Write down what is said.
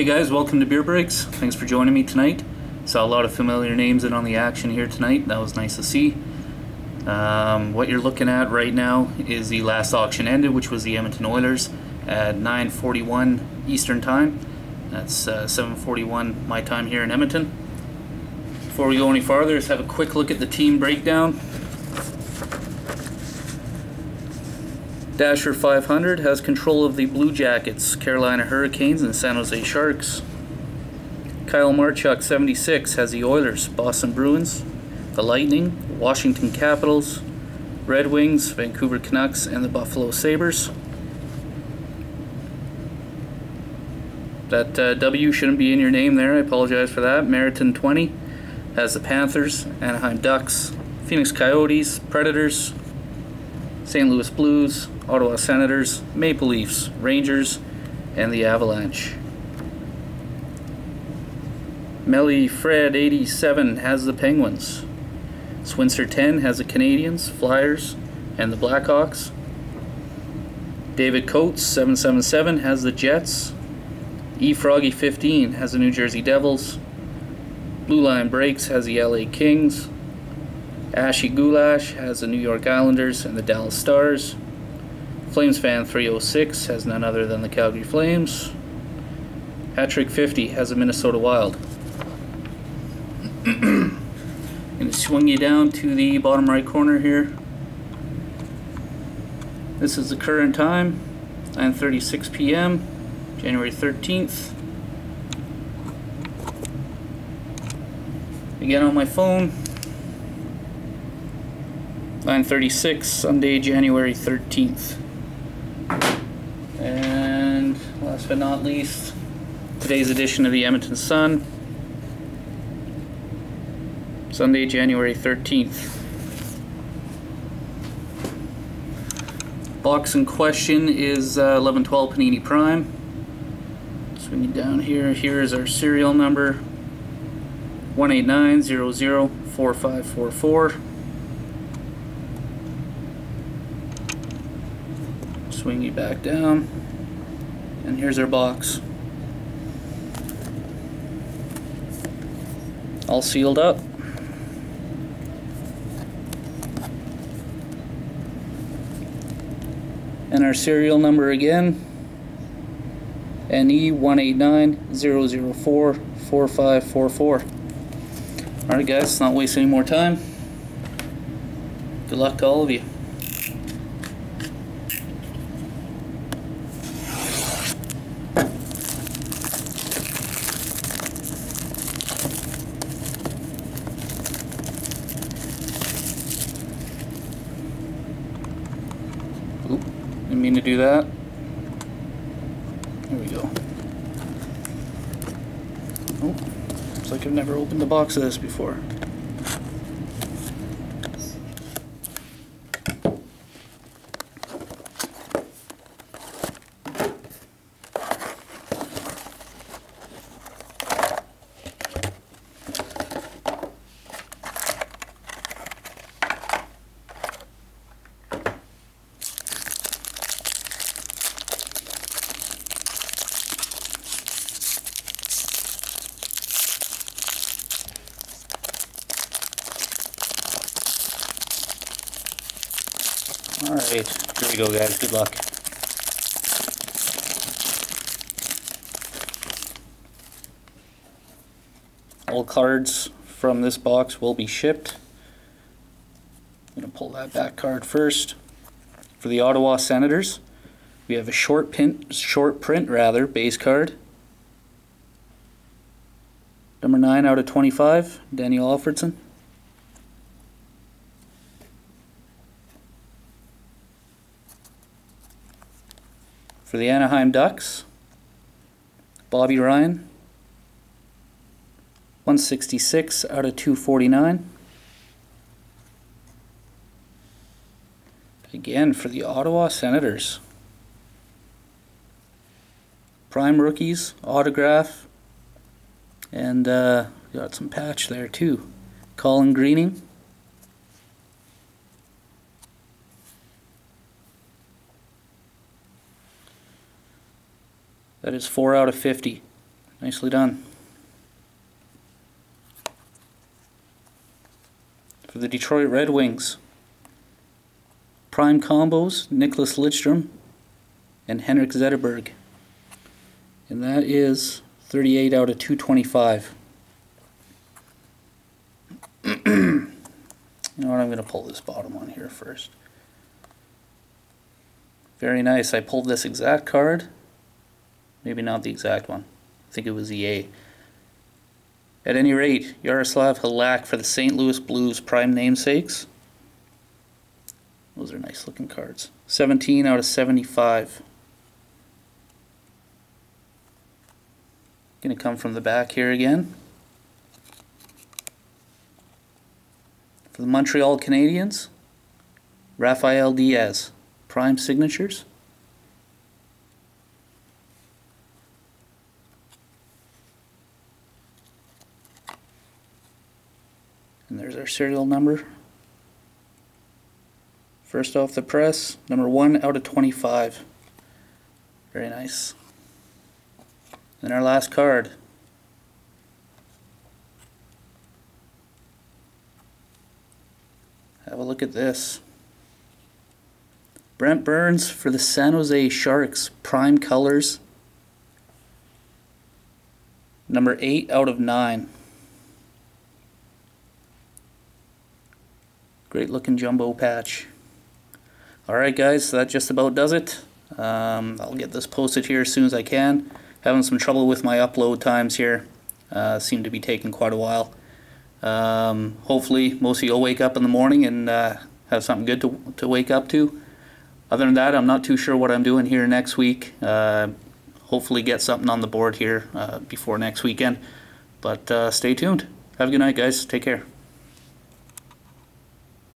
Hey guys, welcome to Beer Breaks. Thanks for joining me tonight. Saw a lot of familiar names in on the action here tonight. That was nice to see. What you're looking at right now is the last auction ended, which was the Edmonton Oilers at 9:41 Eastern Time. That's 7:41 my time here in Edmonton. Before we go any farther, let's have a quick look at the team breakdown. Dasher 500 has control of the Blue Jackets, Carolina Hurricanes, and San Jose Sharks. Kyle Marchuk 76 has the Oilers, Boston Bruins, the Lightning, Washington Capitals, Red Wings, Vancouver Canucks, and the Buffalo Sabres. That W shouldn't be in your name there, I apologize for that. Meriton 20 has the Panthers, Anaheim Ducks, Phoenix Coyotes, Predators, St. Louis Blues, Ottawa Senators, Maple Leafs, Rangers, and the Avalanche. Melly Fred 87 has the Penguins. Swinster 10 has the Canadiens, Flyers, and the Blackhawks. David Coates 777 has the Jets. E Froggy 15 has the New Jersey Devils. Blue Line Breaks has the LA Kings. Ashy Goulash has the New York Islanders and the Dallas Stars. Flames Fan 306 has none other than the Calgary Flames. Hattrick 50 has the Minnesota Wild. Going to swing you down to the bottom right corner here. This is the current time, 9:36 p.m., January 13th. Again on my phone, 9:36, Sunday, January 13th. And last but not least, today's edition of the Edmonton Sun, Sunday, January 13th. Box in question is 1112 Panini Prime. Swing it down here. Here is our serial number, 189004544. Swing you back down, and here's our box, all sealed up. And our serial number again, NE18900444544. Alright guys, let's not waste any more time. Good luck to all of you. Oop, didn't mean to do that. There we go. Oh, looks like I've never opened a box of this before. Alright, here we go guys, good luck. All cards from this box will be shipped. I'm going to pull that back card first. For the Ottawa Senators, we have a short print base card. Number 9/25, Daniel Alfredson. For the Anaheim Ducks, Bobby Ryan, 166/249. Again, for the Ottawa Senators, Prime Rookies, autograph, and got some patch there too. Colin Greening. That is 4/50. Nicely done. For the Detroit Red Wings, prime combos, Nicholas Lidstrom and Henrik Zetterberg. And that is 38 out of 225. You know what, I'm going to pull this bottom one here first. Very nice. I pulled this exact card. Maybe not the exact one. I think it was the A. At any rate, Yaroslav Halak for the St. Louis Blues prime namesakes. Those are nice looking cards. 17 out of 75. Going to come from the back here again. For the Montreal Canadiens, Rafael Diaz, prime signatures. And there's our serial number. First off the press, number 1 out of 25. Very nice. And our last card. Have a look at this. Brent Burns for the San Jose Sharks, prime colors. Number 8 out of 9. Great looking jumbo patch. Alright guys, so that just about does it. I'll get this posted here as soon as I can. Having some trouble with my upload times here. Seem to be taking quite a while. Hopefully most of you will wake up in the morning and have something good to wake up to. Other than that, I'm not too sure what I'm doing here next week. Hopefully get something on the board here before next weekend. But stay tuned. Have a good night guys. Take care.